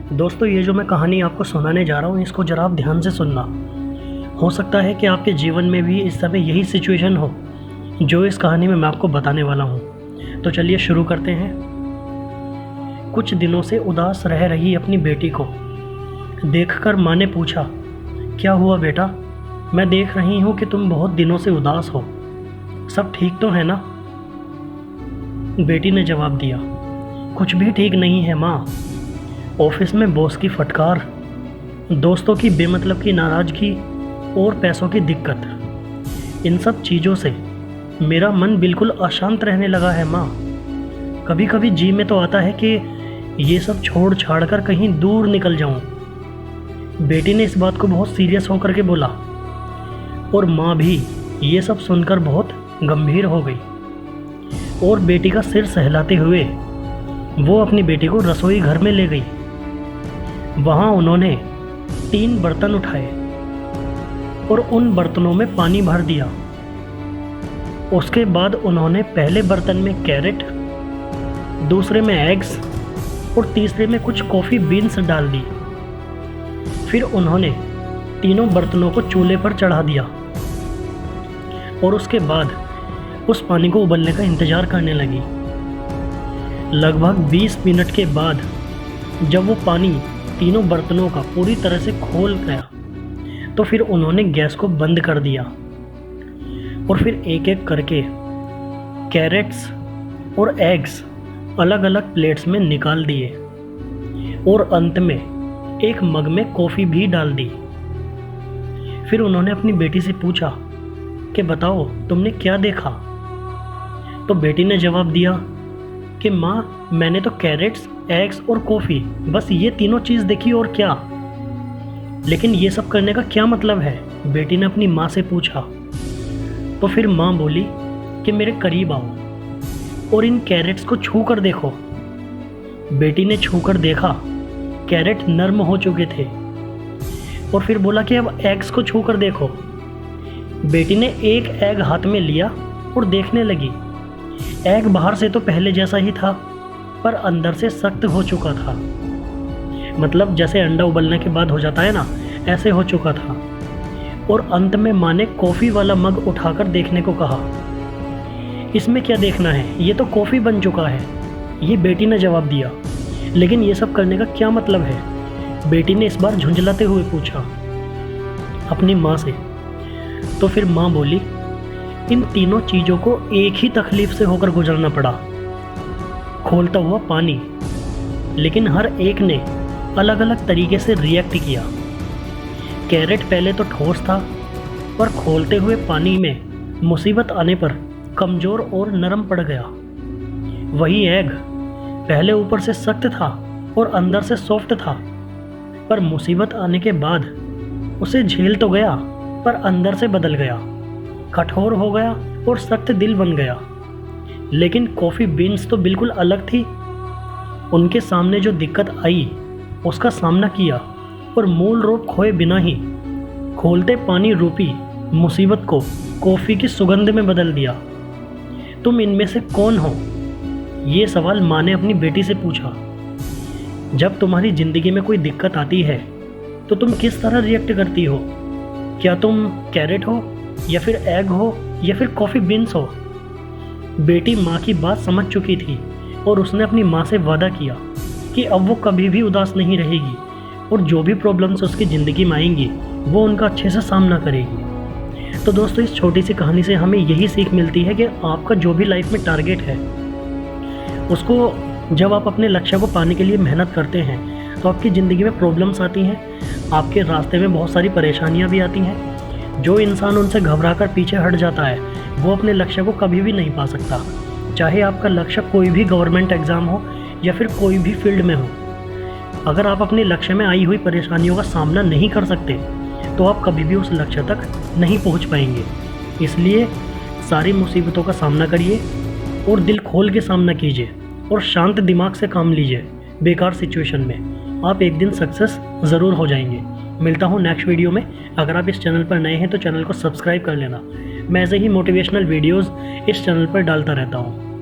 दोस्तों, ये जो मैं कहानी आपको सुनाने जा रहा हूँ, इसको ज़रा आप ध्यान से सुनना। हो सकता है कि आपके जीवन में भी इस समय यही सिचुएशन हो जो इस कहानी में मैं आपको बताने वाला हूँ। तो चलिए शुरू करते हैं। कुछ दिनों से उदास रह रही अपनी बेटी को देखकर माँ ने पूछा, क्या हुआ बेटा? मैं देख रही हूँ कि तुम बहुत दिनों से उदास हो, सब ठीक तो है ना? बेटी ने जवाब दिया, कुछ भी ठीक नहीं है माँ। ऑफिस में बॉस की फटकार, दोस्तों की बेमतलब की नाराज़गी और पैसों की दिक्कत, इन सब चीज़ों से मेरा मन बिल्कुल अशांत रहने लगा है माँ। कभी कभी जी में तो आता है कि ये सब छोड़ छाड़ कर कहीं दूर निकल जाऊं। बेटी ने इस बात को बहुत सीरियस होकर के बोला और माँ भी ये सब सुनकर बहुत गंभीर हो गई और बेटी का सिर सहलाते हुए वो अपनी बेटी को रसोई घर में ले गई। वहाँ उन्होंने 3 बर्तन उठाए और उन बर्तनों में पानी भर दिया। उसके बाद उन्होंने पहले बर्तन में कैरेट, दूसरे में एग्स और तीसरे में कुछ कॉफ़ी बीन्स डाल दी। फिर उन्होंने तीनों बर्तनों को चूल्हे पर चढ़ा दिया और उसके बाद उस पानी को उबलने का इंतज़ार करने लगी। लगभग 20 मिनट के बाद जब वो पानी तीनों बर्तनों का पूरी तरह से खोल गया तो फिर उन्होंने गैस को बंद कर दिया और फिर एक एक करके कैरेट्स और एग्स अलग अलग प्लेट्स में निकाल दिए और अंत में एक मग में कॉफ़ी भी डाल दी। फिर उन्होंने अपनी बेटी से पूछा कि बताओ तुमने क्या देखा? तो बेटी ने जवाब दिया कि माँ, मैंने तो कैरेट्स, एग्स और कॉफ़ी, बस ये तीनों चीज़ देखी और क्या। लेकिन ये सब करने का क्या मतलब है? बेटी ने अपनी माँ से पूछा। तो फिर माँ बोली कि मेरे करीब आओ और इन कैरेट्स को छू कर देखो। बेटी ने छू कर देखा, कैरेट नर्म हो चुके थे। और फिर बोला कि अब एग्स को छू कर देखो। बेटी ने एक एग हाथ में लिया और देखने लगी। एग बाहर से तो पहले जैसा ही था पर अंदर से सख्त हो चुका था। मतलब जैसे अंडा उबलने के बाद हो जाता है ना, ऐसे हो चुका था। और अंत में माँ ने कॉफ़ी वाला मग उठाकर देखने को कहा। इसमें क्या देखना है, ये तो कॉफ़ी बन चुका है, ये बेटी ने जवाब दिया। लेकिन ये सब करने का क्या मतलब है? बेटी ने इस बार झुंझलाते हुए पूछा अपनी माँ से। तो फिर माँ बोली, इन तीनों चीज़ों को एक ही तकलीफ से होकर गुजरना पड़ा, खोलता हुआ पानी। लेकिन हर एक ने अलग अलग तरीके से रिएक्ट किया। कैरेट पहले तो ठोस था पर खोलते हुए पानी में मुसीबत आने पर कमज़ोर और नरम पड़ गया। वही एग पहले ऊपर से सख्त था और अंदर से सॉफ्ट था, पर मुसीबत आने के बाद उसे झेल तो गया पर अंदर से बदल गया, कठोर हो गया और सख्त दिल बन गया। लेकिन कॉफ़ी बीन्स तो बिल्कुल अलग थी। उनके सामने जो दिक्कत आई उसका सामना किया और मूल रूप खोए बिना ही खोलते पानी रूपी मुसीबत को कॉफ़ी की सुगंध में बदल दिया। तुम इनमें से कौन हो? ये सवाल माँ ने अपनी बेटी से पूछा। जब तुम्हारी ज़िंदगी में कोई दिक्कत आती है तो तुम किस तरह रिएक्ट करती हो? क्या तुम कैरेट हो या फिर एग हो या फिर कॉफ़ी बीन्स हो? बेटी माँ की बात समझ चुकी थी और उसने अपनी माँ से वादा किया कि अब वो कभी भी उदास नहीं रहेगी और जो भी प्रॉब्लम्स उसकी ज़िंदगी में आएंगी वो उनका अच्छे से सामना करेगी। तो दोस्तों, इस छोटी सी कहानी से हमें यही सीख मिलती है कि आपका जो भी लाइफ में टारगेट है उसको जब आप अपने लक्ष्य को पाने के लिए मेहनत करते हैं तो आपकी ज़िंदगी में प्रॉब्लम्स आती हैं, आपके रास्ते में बहुत सारी परेशानियाँ भी आती हैं। जो इंसान उनसे घबरा कर पीछे हट जाता है वो अपने लक्ष्य को कभी भी नहीं पा सकता। चाहे आपका लक्ष्य कोई भी गवर्नमेंट एग्ज़ाम हो या फिर कोई भी फील्ड में हो, अगर आप अपने लक्ष्य में आई हुई परेशानियों का सामना नहीं कर सकते तो आप कभी भी उस लक्ष्य तक नहीं पहुंच पाएंगे। इसलिए सारी मुसीबतों का सामना करिए और दिल खोल के सामना कीजिए और शांत दिमाग से काम लीजिए। बेकार सिचुएशन में आप एक दिन सक्सेस ज़रूर हो जाएंगे। मिलता हूँ नेक्स्ट वीडियो में। अगर आप इस चैनल पर नए हैं तो चैनल को सब्सक्राइब कर लेना। मैं ऐसे ही मोटिवेशनल वीडियोज़ इस चैनल पर डालता रहता हूँ।